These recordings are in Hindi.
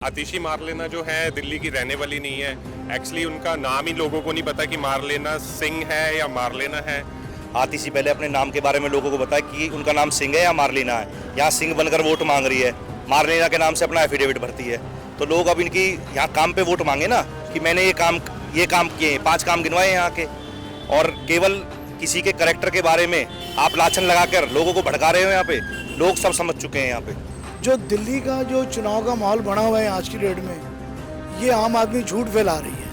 आतिशी मारलेना जो है दिल्ली की रहने वाली नहीं है। एक्चुअली उनका नाम ही लोगों को नहीं पता कि मारलेना सिंह है या मारलेना है। आतिशी पहले अपने नाम के बारे में लोगों को बताया कि उनका नाम सिंह है या मारलेना है। यहाँ सिंह बनकर वोट मांग रही है, मारलेना के नाम से अपना एफिडेविट भरती है। तो लोग अब इनकी यहाँ काम पे वोट मांगे ना कि मैंने ये काम किए, 5 काम गिनवाए यहाँ के, और केवल किसी के कैरेक्टर के बारे में आप लाछन लगाकर लोगों को भड़का रहे हो। यहाँ पे लोग सब समझ चुके हैं। यहाँ पे जो दिल्ली का जो चुनाव का माहौल बना हुआ है आज की डेट में, ये आम आदमी झूठ फैला रही है।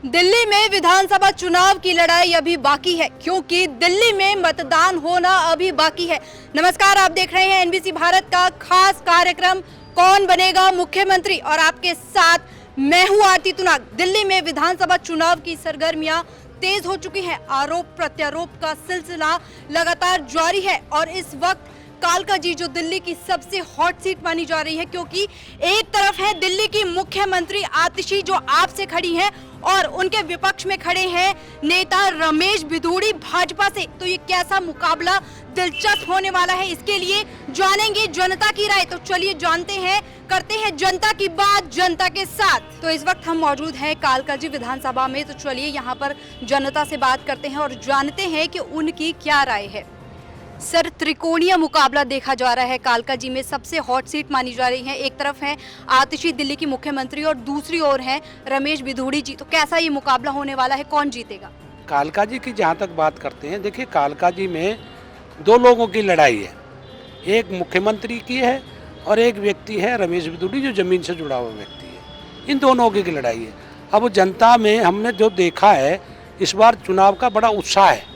दिल्ली में विधानसभा चुनाव की लड़ाई अभी बाकी है, क्योंकि दिल्ली में मतदान होना अभी बाकी है। नमस्कार, आप देख रहे हैं एनबीसी भारत का खास कार्यक्रम कौन बनेगा मुख्यमंत्री, और आपके साथ मैं हूं आरती तुनाग। दिल्ली में विधानसभा चुनाव की सरगर्मियां तेज हो चुकी है। आरोप प्रत्यारोप का सिलसिला लगातार जारी है, और इस वक्त कालका जी जो दिल्ली की सबसे हॉट सीट मानी जा रही है, क्योंकि एक तरफ है दिल्ली की मुख्यमंत्री आतिशी जो आपसे खड़ी हैं, और उनके विपक्ष में खड़े हैं नेता रमेश बिधूड़ी भाजपा से। तो ये कैसा मुकाबला दिलचस्प होने वाला है, इसके लिए जानेंगे जनता की राय। तो चलिए जानते हैं, करते हैं जनता की बात जनता के साथ। तो इस वक्त हम मौजूद हैं कालका जी विधानसभा में, तो चलिए यहाँ पर जनता से बात करते हैं और जानते हैं कि उनकी क्या राय है। सर, त्रिकोणीय मुकाबला देखा जा रहा है कालका जी में, सबसे हॉट सीट मानी जा रही है। एक तरफ है आतिशी दिल्ली की मुख्यमंत्री और दूसरी ओर है रमेश बिधूड़ी जी। तो कैसा ये मुकाबला होने वाला है, कौन जीतेगा? कालका जी की जहाँ तक बात करते हैं, देखिए कालका जी में 2 लोगों की लड़ाई है। एक मुख्यमंत्री की है और एक व्यक्ति है रमेश बिधूड़ी जो जमीन से जुड़ा हुआ व्यक्ति है। इन दोनों की लड़ाई है। अब जनता में हमने जो देखा है, इस बार चुनाव का बड़ा उत्साह है।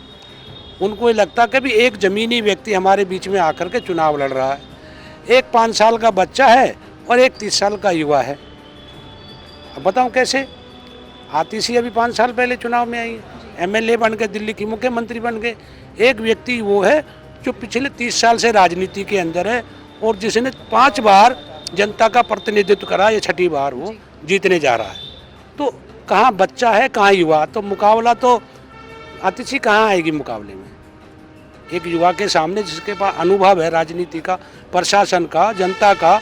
उनको ये लगता है कि भी एक ज़मीनी व्यक्ति हमारे बीच में आकर के चुनाव लड़ रहा है। एक 5 साल का बच्चा है और एक 30 साल का युवा है। अब बताऊं कैसे? आतिशी अभी 5 साल पहले चुनाव में आई है, एमएलए बन के दिल्ली की मुख्यमंत्री बन गए। एक व्यक्ति वो है जो पिछले 30 साल से राजनीति के अंदर है और जिसने 5 बार जनता का प्रतिनिधित्व करा, ये 6ठी बार वो जीतने जा रहा है। तो कहाँ बच्चा है, कहाँ युवा? तो मुकाबला तो आतिशी कहाँ आएगी मुकाबले में? एक युवा के सामने जिसके पास अनुभव है राजनीति का, प्रशासन का, जनता का,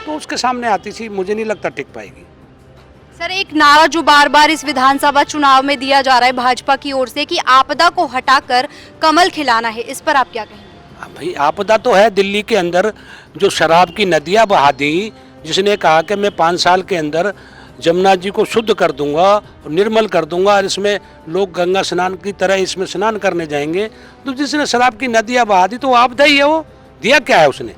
तो उसके सामने आतिशी मुझे नहीं लगता टिक पाएगी। सर, एक नारा जो बार बार इस विधानसभा चुनाव में दिया जा रहा है भाजपा की ओर से कि आपदा को हटाकर कमल खिलाना है, इस पर आप क्या कहेंगे? भाई आपदा तो है दिल्ली के अंदर, जो शराब की नदियाँ बहा दी, जिसने कहा कि मैं 5 साल के अंदर जमुना जी को शुद्ध कर दूंगा और निर्मल कर दूंगा और इसमें लोग गंगा स्नान की तरह इसमें स्नान करने जाएंगे। तो जिसने शराब की नदियाँ बहा दी तो आपदा ही है। वो दिया क्या है उसने?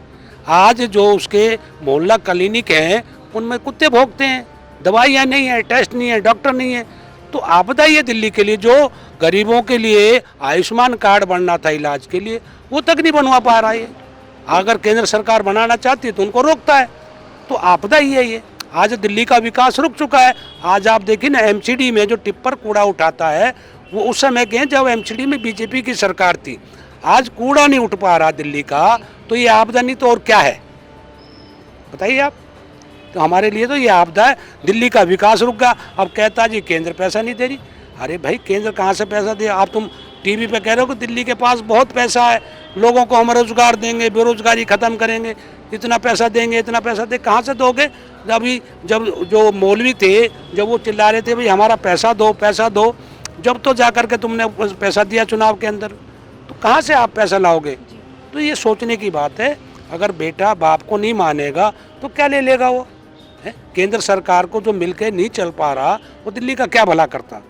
आज जो उसके मोहल्ला क्लिनिक हैं उनमें कुत्ते भौंकते हैं, दवाइयाँ नहीं है, टेस्ट नहीं है, डॉक्टर नहीं है। तो आपदा ही है दिल्ली के लिए। जो गरीबों के लिए आयुष्मान कार्ड बनना था इलाज के लिए, वो तक नहीं बनवा पा रहा है। अगर केंद्र सरकार बनाना चाहती है तो उनको रोकता है। तो आपदा ही है ये। आज दिल्ली का विकास रुक चुका है। आज आप देखिए ना, एमसीडी में जो टिप्पर कूड़ा उठाता है वो उस समय के जब एमसीडी में बीजेपी की सरकार थी। आज कूड़ा नहीं उठ पा रहा दिल्ली का, तो ये आपदा नहीं तो और क्या है बताइए आप? तो हमारे लिए तो ये आपदा है। दिल्ली का विकास रुक गया। अब कहता जी केंद्र पैसा नहीं दे रही। अरे भाई, केंद्र कहाँ से पैसा दे? आप तुम टीवी पे कह रहे हो कि दिल्ली के पास बहुत पैसा है, लोगों को हम रोजगार देंगे, बेरोजगारी खत्म करेंगे, इतना पैसा देंगे, इतना पैसा दे। कहाँ से दोगे? अभी जब जो मौलवी थे, जब वो चिल्ला रहे थे भाई हमारा पैसा दो, पैसा दो, जब तो जा कर के तुमने पैसा दिया चुनाव के अंदर, तो कहाँ से आप पैसा लाओगे? तो ये सोचने की बात है। अगर बेटा बाप को नहीं मानेगा तो क्या ले लेगा वो? है? केंद्र सरकार को जो मिल के नहीं चल पा रहा, वो दिल्ली का क्या भला करता?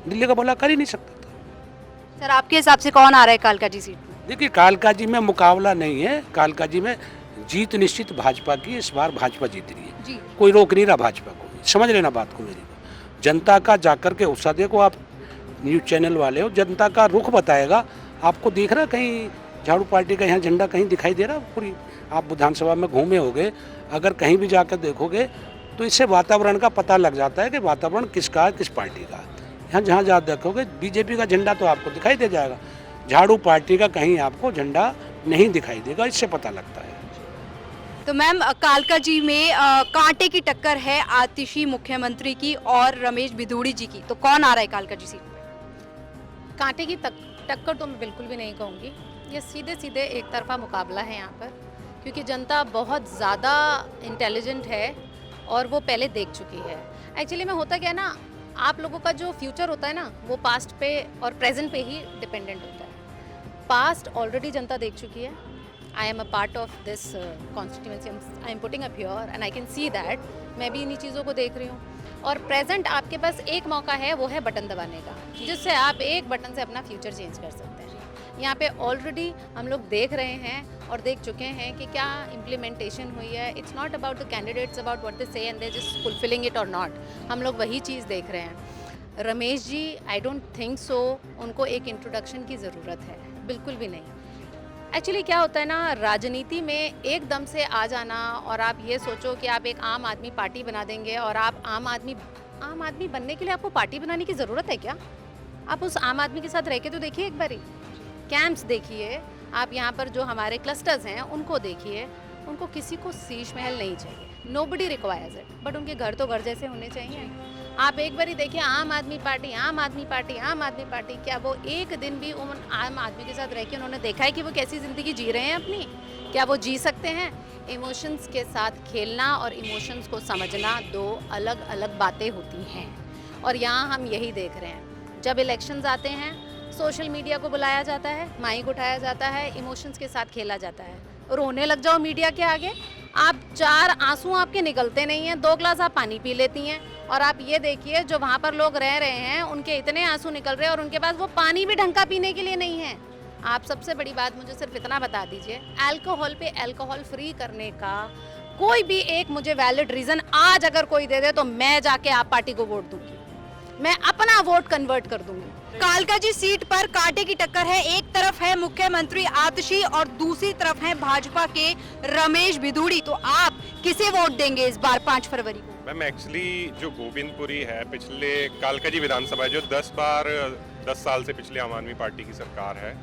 दिल्ली का भला कर ही नहीं सकता था। सर, आपके हिसाब से कौन आ रहा है कालका जी सीट में? देखिए, कालका जी में मुकाबला नहीं है। कालका जी में जीत निश्चित भाजपा की। इस बार भाजपा जीत रही है जी। कोई रोक नहीं रहा भाजपा को। समझ लेना बात को मेरी। जनता का जाकर के उत्साह देखो। आप न्यूज़ चैनल वाले हो, जनता का रुख बताएगा। आपको दिख रहा कहीं झाड़ू पार्टी का यहाँ झंडा कहीं दिखाई दे रहा? पूरी आप विधानसभा में घूमे होगे, अगर कहीं भी जाकर देखोगे तो इससे वातावरण का पता लग जाता है कि वातावरण किसका है, किस पार्टी का है। यहाँ जहाँ जहाँ देखोगे बीजेपी का झंडा तो आपको दिखाई दे जाएगा, झाड़ू पार्टी का कहीं आपको झंडा नहीं दिखाई देगा। इससे पता लगता है। तो मैम, कालका जी में कांटे की टक्कर है आतिशी मुख्यमंत्री की और रमेश बिधूड़ी जी की। तो कौन आ रहा है कालका जी सीट पे? कांटे की टक्कर तो मैं बिल्कुल भी नहीं कहूँगी। ये सीधे सीधे एक तरफा मुकाबला है यहाँ पर, क्योंकि जनता बहुत ज़्यादा इंटेलिजेंट है और वो पहले देख चुकी है। एक्चुअली में होता क्या है ना, आप लोगों का जो फ्यूचर होता है ना वो पास्ट पे और प्रेजेंट पे ही डिपेंडेंट होता है। पास्ट ऑलरेडी जनता देख चुकी है। I am a part of this constituency, I am putting up here and I can see that. मैं भी इन्हीं चीज़ों को देख रही हूँ। और प्रेजेंट आपके पास एक मौका है, वो है बटन दबाने का, जिससे आप एक बटन से अपना फ्यूचर चेंज कर सकते हैं। यहाँ पे ऑलरेडी हम लोग देख रहे हैं और देख चुके हैं कि क्या इम्प्लीमेंटेशन हुई है। It's not about the candidates, about what they say and they just fulfilling it और नॉट। हम लोग वही चीज़ देख रहे हैं। Ramesh ji, I don't think so उनको एक इंट्रोडक्शन की ज़रूरत है, बिल्कुल भी नहीं। एक्चुअली क्या होता है ना, राजनीति में एकदम से आ जाना और आप ये सोचो कि आप एक आम आदमी पार्टी बना देंगे और आप आम आदमी बनने के लिए आपको पार्टी बनाने की ज़रूरत है क्या? आप उस आम आदमी के साथ रह के तो देखिए, एक बारी कैंप्स देखिए, आप यहाँ पर जो हमारे क्लस्टर्स हैं उनको देखिए। उनको किसी को शीश महल नहीं चाहिए, नोबडी रिक्वायर्स इट, बट उनके घर तो घर जैसे होने चाहिए। आप एक बार ही देखिए, आम आदमी पार्टी, आम आदमी पार्टी, आम आदमी पार्टी, क्या वो एक दिन भी उन आम आदमी के साथ रह के उन्होंने देखा है कि वो कैसी ज़िंदगी जी रहे हैं अपनी? क्या वो जी सकते हैं? इमोशंस के साथ खेलना और इमोशंस को समझना दो अलग अलग बातें होती हैं। और यहाँ हम यही देख रहे हैं। जब इलेक्शंस आते हैं, सोशल मीडिया को बुलाया जाता है, माइक उठाया जाता है, इमोशंस के साथ खेला जाता है। रोने लग जाओ मीडिया के आगे, आप 4 आंसू आपके निकलते नहीं हैं, 2 ग्लास आप पानी पी लेती हैं। और आप ये देखिए, जो वहाँ पर लोग रह रहे हैं उनके इतने आंसू निकल रहे हैं और उनके पास वो पानी भी ढंग का पीने के लिए नहीं है। आप सबसे बड़ी बात मुझे सिर्फ इतना बता दीजिए, अल्कोहल पे अल्कोहल फ्री करने का कोई भी एक मुझे वैलिड रीज़न आज अगर कोई दे दे तो मैं जाके आप पार्टी को वोट दूंगी, मैं अपना वोट कन्वर्ट कर दूंगी। कालका जी सीट पर कांटे की टक्कर है। एक तरफ है मुख्यमंत्री आतिशी और दूसरी तरफ है भाजपा के रमेश भिदुड़ी। तो आप किसे वोट देंगे इस बार 5 फरवरी को? मैम, एक्चुअली जो गोविंदपुरी है, पिछले कालका जी विधानसभा जो 10 साल से पिछले आम आदमी पार्टी की सरकार है,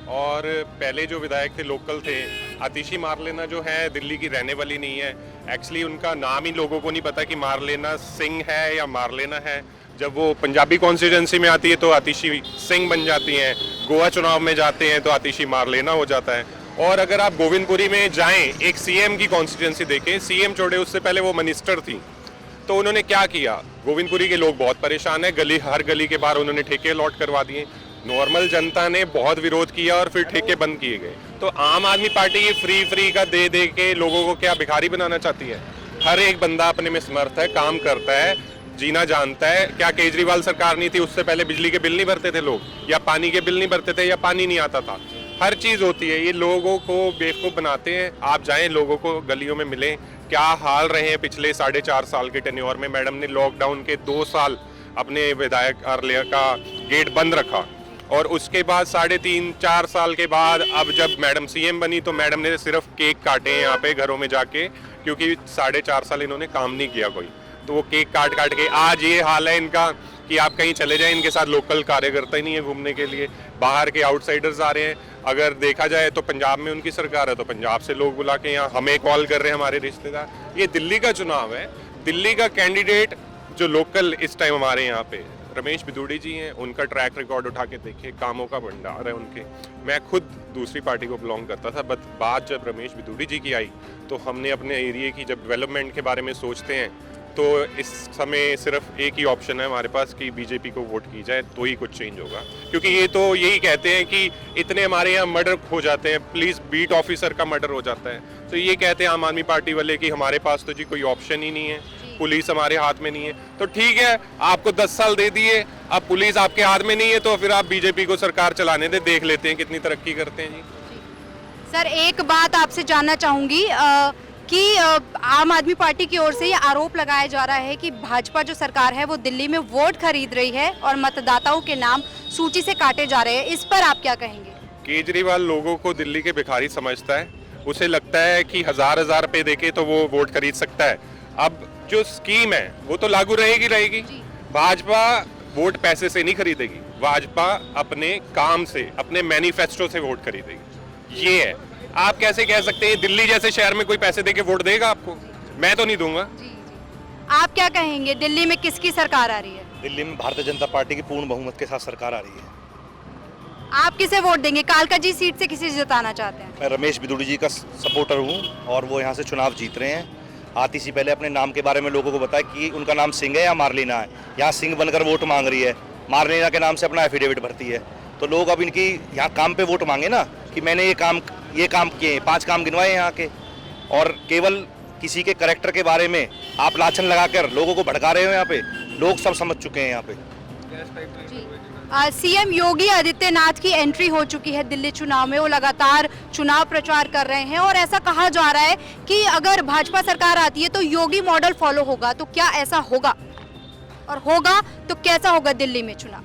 और पहले जो विधायक थे लोकल थे, आतिशी मारलेना जो है दिल्ली की रहने वाली नहीं है। एक्चुअली उनका नाम ही लोगों को नहीं पता कि मारलेना सिंह है या मारलेना है। जब वो पंजाबी कॉन्स्टिट्यूंसी में आती है तो आतिशी सिंह बन जाती हैं, गोवा चुनाव में जाते हैं तो आतिशी मारलेना हो जाता है। और अगर आप गोविंदपुरी में जाएं, एक सीएम की कॉन्स्टिट्यूंसी देखें, सीएम छोड़े उससे पहले वो मिनिस्टर थी, तो उन्होंने क्या किया? गोविंदपुरी के लोग बहुत परेशान है, हर गली के बाहर उन्होंने ठेके अलॉट करवा दिए। नॉर्मल जनता ने बहुत विरोध किया और फिर ठेके बंद किए गए। तो आम आदमी पार्टी ये फ्री का दे के लोगों को क्या भिखारी बनाना चाहती है? हर एक बंदा अपने में समर्थ है, काम करता है, जीना जानता है। क्या केजरीवाल सरकार नहीं थी उससे पहले बिजली के बिल नहीं भरते थे लोग, या पानी के बिल नहीं भरते थे, या पानी नहीं आता था? हर चीज़ होती है। ये लोगों को बेवकूफ़ बनाते हैं। आप जाएं, लोगों को गलियों में मिलें, क्या हाल रहे हैं पिछले 4.5 साल के टेन्योर में। मैडम ने लॉकडाउन के 2 साल अपने विधायक कार्यालय का गेट बंद रखा, और उसके बाद 3.5-4 साल के बाद अब जब मैडम सीएम बनी तो मैडम ने सिर्फ केक काटे यहाँ पे घरों में जाके, क्योंकि 4.5 साल इन्होंने काम नहीं किया कोई। तो वो केक काट के आज ये हाल है इनका कि आप कहीं चले जाएं, इनके साथ लोकल कार्यकर्ता ही नहीं है घूमने के लिए, बाहर के आउटसाइडर्स आ रहे हैं। अगर देखा जाए तो पंजाब में उनकी सरकार है तो पंजाब से लोग बुला के यहाँ हमें कॉल कर रहे हैं हमारे रिश्तेदार। ये दिल्ली का चुनाव है, दिल्ली का कैंडिडेट जो लोकल इस टाइम हमारे यहाँ पे रमेश भिदुड़ी जी हैं, उनका ट्रैक रिकॉर्ड उठा के देखिए, कामों का भंडार है उनके। मैं खुद दूसरी पार्टी को बिलोंग करता था, बट बात जब रमेश भिदुड़ी जी की आई तो हमने अपने एरिया की जब डेवलपमेंट के बारे में सोचते हैं तो इस समय सिर्फ एक ही ऑप्शन है हमारे पास कि बीजेपी को वोट की जाए तो ही कुछ चेंज होगा। क्योंकि ये तो यही कहते हैं कि इतने हमारे यहाँ मर्डर हो जाते हैं, पुलिस बीट ऑफिसर का मर्डर हो जाता है, तो ये कहते हैं आम आदमी पार्टी वाले कि हमारे पास तो जी कोई ऑप्शन ही नहीं है, पुलिस हमारे हाथ में नहीं है। तो ठीक है, आपको 10 साल दे दिए, अब पुलिस आपके हाथ में नहीं है तो फिर आप बीजेपी को सरकार चलाने दे, देख लेते हैं कितनी तरक्की करते हैं जी। सर, एक बात आपसे जानना चाहूंगी कि आम आदमी पार्टी की ओर से ये आरोप लगाया जा रहा है कि भाजपा जो सरकार है वो दिल्ली में वोट खरीद रही है और मतदाताओं के नाम सूची से काटे जा रहे हैं। इस पर आप क्या कहेंगे? केजरीवाल लोगों को दिल्ली के भिखारी समझता है, उसे लगता है कि 1000 रुपए देके तो वो वोट खरीद सकता है। अब जो स्कीम है वो तो लागू रहेगी। भाजपा वोट पैसे से नहीं खरीदेगी, भाजपा अपने काम से, अपने मैनिफेस्टो से वोट खरीदेगी। ये है। आप कैसे कह सकते हैं दिल्ली जैसे शहर में कोई पैसे देके वोट देगा आपको? मैं तो नहीं दूंगा। आप क्या कहेंगे, दिल्ली में किसकी सरकार आ रही है? दिल्ली में भारतीय जनता पार्टी की पूर्ण बहुमत के साथ सरकार आ रही है। आप किसे वोट देंगे? कालका जी सीट से किसे जिताना चाहते हैं? मैं रमेश बिदुड़ी जी का सपोर्टर हूँ और वो यहाँ से चुनाव जीत रहे हैं। आती सी पहले अपने नाम के बारे में लोगों को बताया कि उनका नाम सिंह है या मार्लिना है। यहाँ सिंह बनकर वोट मांग रही है, मार्लिना के नाम से अपना एफिडेविट भरती है। तो लोग अब इनकी यहाँ काम पे वोट मांगे ना कि मैंने ये काम किए, 5 काम गिनवाए यहाँ के, और केवल किसी के करेक्टर के बारे में आप लाछन लगाकर लोगों को भड़का रहे हो। यहाँ पे लोग सब समझ चुके हैं यहाँ पे। सीएम योगी आदित्यनाथ की एंट्री हो चुकी है दिल्ली चुनाव में। वो लगातार चुनाव प्रचार कर रहे हैं और ऐसा कहा जा रहा है कि अगर भाजपा सरकार आती है तो योगी मॉडल फॉलो होगा। तो क्या ऐसा होगा, और होगा तो कैसा होगा दिल्ली में चुनाव?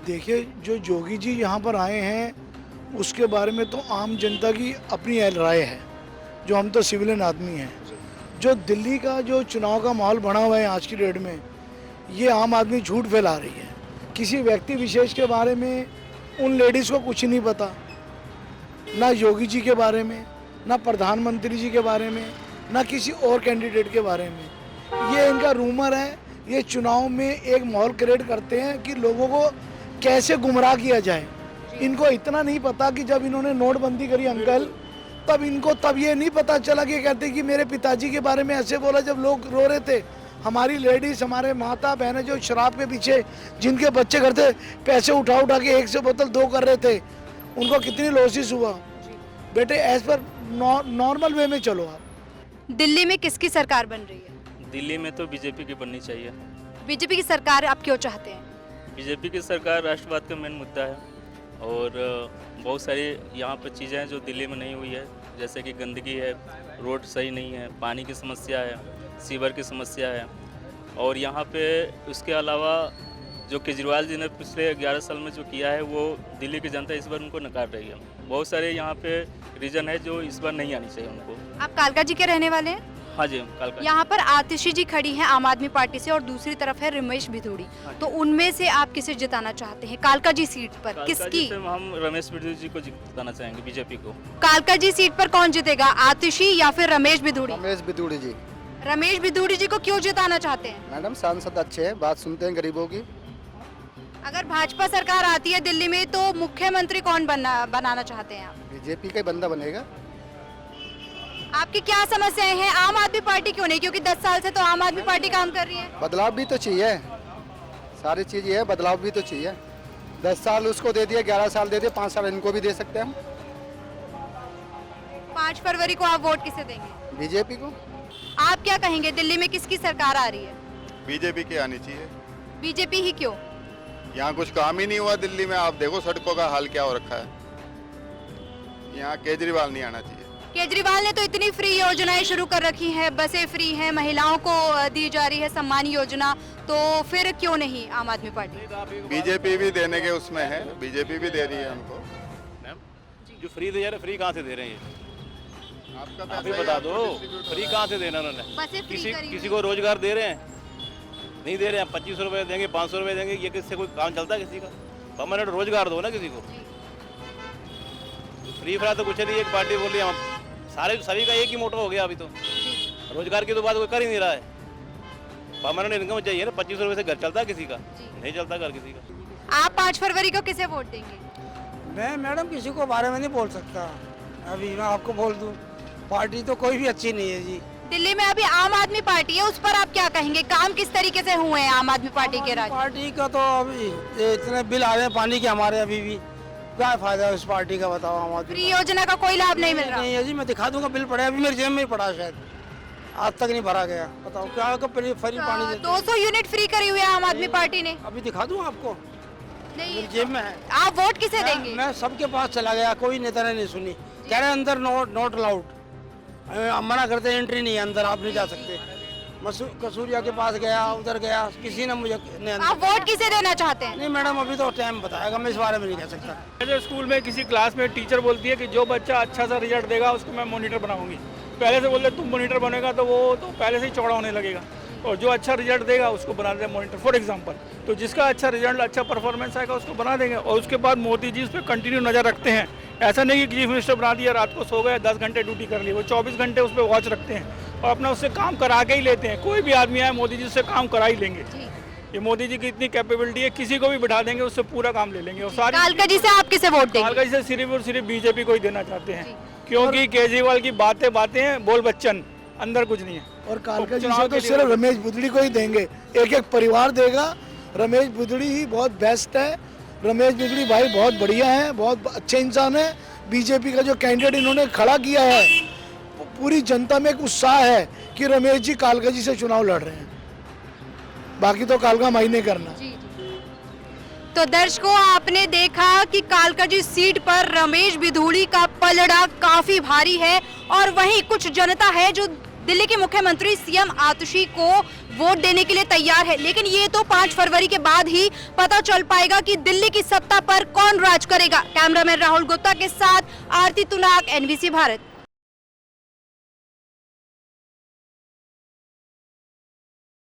देखिए, जो योगी जी यहाँ पर आए हैं उसके बारे में तो आम जनता की अपनी राय है, जो हम तो सिविलियन आदमी हैं। जो दिल्ली का जो चुनाव का माहौल बना हुआ है आज की डेट में, ये आम आदमी झूठ फैला रही है। किसी व्यक्ति विशेष के बारे में उन लेडीज़ को कुछ नहीं पता, ना योगी जी के बारे में, ना प्रधानमंत्री जी के बारे में, ना किसी और कैंडिडेट के बारे में। ये इनका रूमर है। ये चुनाव में एक माहौल क्रिएट करते हैं कि लोगों को कैसे गुमराह किया जाए। इनको इतना नहीं पता कि जब इन्होंने नोटबंदी करी अंकल, तब ये नहीं पता चला कि कहते कि मेरे पिताजी के बारे में ऐसे बोला जब लोग रो रहे थे। हमारी लेडीज, हमारे माता बहनें जो शराब के पीछे जिनके बच्चे घर थे पैसे उठा के 1 से बोतल 2 कर रहे थे, उनको कितनी लॉसेस हुआ। बेटे एज पर नॉर्मल वे में चलो आप। दिल्ली में किसकी सरकार बन रही है? दिल्ली में तो बीजेपी की बननी चाहिए। बीजेपी की सरकार आप क्यों चाहते हैं? बीजेपी की सरकार राष्ट्रवाद का मेन मुद्दा है और बहुत सारी यहाँ पर चीज़ें हैं जो दिल्ली में नहीं हुई है, जैसे कि गंदगी है, रोड सही नहीं है, पानी की समस्या है, सीवर की समस्या है। और यहाँ पे उसके अलावा जो केजरीवाल जी ने पिछले 11 साल में जो किया है वो दिल्ली की जनता इस बार उनको नकार रही है। बहुत सारे यहाँ पे रीजन है जो इस बार नहीं आनी चाहिए उनको। आप कालका जी के रहने वाले हैं? हाँ जी, कालका। यहाँ पर आतिशी जी खड़ी हैं आम आदमी पार्टी से और दूसरी तरफ है रमेश बिधूड़ी। तो उनमें से आप किसे जिताना चाहते हैं? कालका जी सीट पर किसकी? हम रमेश बिधूड़ी जी को जिताना चाहेंगे, बीजेपी को। कालका जी सीट पर कौन जीतेगा, आतिशी या फिर रमेश बिधूड़ी? रमेश बिधूड़ी जी। रमेश बिधूड़ी जी को क्यों जिताना चाहते हैं? मैडम सांसद अच्छे हैं, बात सुनते हैं गरीबों की। अगर भाजपा सरकार आती है दिल्ली में तो मुख्यमंत्री कौन बनाना चाहते हैं आप? बीजेपी का ही बंदा बनेगा। आपकी क्या समस्याएं हैं? आम आदमी पार्टी क्यों नहीं? क्योंकि 10 साल से तो आम आदमी पार्टी काम कर रही है। बदलाव भी तो चाहिए, सारी चीज़ ये है, बदलाव भी तो चाहिए। 10 साल उसको दे दिए, 11 साल दे दिए, 5 साल इनको भी दे सकते हैं हम। 5 फरवरी को आप वोट किसे देंगे? बीजेपी को। आप क्या कहेंगे, दिल्ली में किसकी सरकार आ रही है? बीजेपी की आनी चाहिए। बीजेपी ही क्यों? यहाँ कुछ काम ही नहीं हुआ दिल्ली में, आप देखो सड़कों का हाल क्या हो रखा है। यहाँ केजरीवाल नहीं आना चाहिए। केजरीवाल ने तो इतनी फ्री योजनाएं शुरू कर रखी हैं, बसें फ्री हैं, महिलाओं को दी जा रही है सम्मान योजना, तो फिर क्यों नहीं आम आदमी पार्टी? बीजेपी भी देने के उसमें है, बीजेपी भी दे रही है उनको। जो फ्री दे रहे, फ्री कहाँ से दे रहे हैं? आपका आप ही बता दो, फ्री कहाँ से देना उन्होंने? बसें फ्री करी किसी को रोजगार दे रहे हैं? नहीं दे रहे हैं। 2500 रुपये देंगे, 500 रुपये देंगे, ये किससे कोई काम चलता है किसी का? परमानेंट रोजगार दो ना किसी को। फ्री फ्रा तो कुछ नहीं, एक पार्टी बोली हम सभी का एक ही मोटो हो गया अभी तो। रोजगार की तो बात कोई कर ही नहीं रहा है। परमानेंट इनकम चाहिए ना। 2500 रुपये से घर चलता है किसी का? नहीं चलता घर किसी का। आप 5 फरवरी को किसे वोट देंगे? मैं मैडम किसी को बारे में नहीं बोल सकता। अभी मैं आपको बोल दूं, पार्टी तो कोई भी अच्छी नहीं है जी। दिल्ली में अभी आम आदमी पार्टी है, उस पर आप क्या कहेंगे? काम किस तरीके से हुए हैं आम आदमी पार्टी के राज? पार्टी का तो अभी इतने बिल आ रहे हैं पानी के हमारे, अभी भी क्या फायदा है उस पार्टी का, बताओ। आम आदमी फ्री योजना का कोई लाभ नहीं मिल रहा? नहीं है जी, मैं दिखा दूंगा बिल पड़ा है, अभी मेरे जेब में ही पड़ा है, शायद आज तक नहीं भरा गया। बताओ क्या फ्री पानी देते? 200 यूनिट फ्री करी हुई है आम आदमी पार्टी ने। अभी दिखा दूं आपको, नहीं मेरी जेब में है। आप वोट किसे देंगे? मैं सबके पास चला गया, कोई नेता ने नहीं सुनी। कह रहे अंदर नॉट अलाउड, मना करते हैं, एंट्री नहीं है अंदर, आप नहीं जा सकते। कसूरिया के पास गया, उधर गया, किसी ने मुझे आप वोट किसे देना चाहते हैं? नहीं मैडम, अभी तो टाइम बताएगा, मैं इस बारे में नहीं कह सकता। जो स्कूल में किसी क्लास में टीचर बोलती है कि जो बच्चा अच्छा सा रिजल्ट देगा उसको मैं मॉनिटर बनाऊंगी, पहले से बोलते तुम मॉनिटर बनेगा तो वो तो पहले से ही चौड़ा होने लगेगा, और जो अच्छा रिजल्ट देगा उसको बना दें मॉनिटर फॉर एग्जांपल। तो जिसका अच्छा रिजल्ट, अच्छा परफॉर्मेंस आएगा उसको बना देंगे। और उसके बाद मोदी जी उस पर कंटिन्यू नज़र रखते हैं। ऐसा नहीं कि चीफ मिनिस्टर बना दिया, रात को सो गए, 10 घंटे ड्यूटी कर ली, वो 24 घंटे उस पर वॉच रखते हैं और अपना उससे काम करा के ही लेते हैं। कोई भी आदमी आए, मोदी जी से काम करा ही लेंगे। ये मोदी जी की इतनी कैपेबिलिटी है, किसी को भी बिठा देंगे उससे पूरा काम ले लेंगे। और सारी कालका जी से आप किसे वोट देंगे? कालका जी से सिर्फ और सिर्फ बीजेपी को ही देना चाहते हैं, क्योंकि केजरीवाल की बातें बातें हैं, बोल बच्चन, अंदर कुछ नहीं है। और कालका जी से तो सिर्फ रमेश बुदड़ी को ही देंगे, एक एक परिवार देगा। रमेश बुदड़ी ही बहुत बेस्ट है। रमेश बुदड़ी भाई बहुत बढ़िया है, बहुत अच्छे इंसान है। बीजेपी का जो कैंडिडेट इन्होंने खड़ा किया है, पूरी जनता में एक उत्साह है कि रमेश जी कालका जी से चुनाव लड़ रहे हैं। बाकी तो कालका मायने करना। तो दर्शकों, आपने देखा कि कालका जी सीट पर रमेश बिधूड़ी का पलड़ा काफी भारी है, और वहीं कुछ जनता है जो दिल्ली के मुख्यमंत्री सीएम आतिशी को वोट देने के लिए तैयार है। लेकिन ये तो 5 फरवरी के बाद ही पता चल पाएगा कि दिल्ली की सत्ता पर कौन राज करेगा। कैमरामैन राहुल गुप्ता के साथ आरती तुनाक, NBC भारत।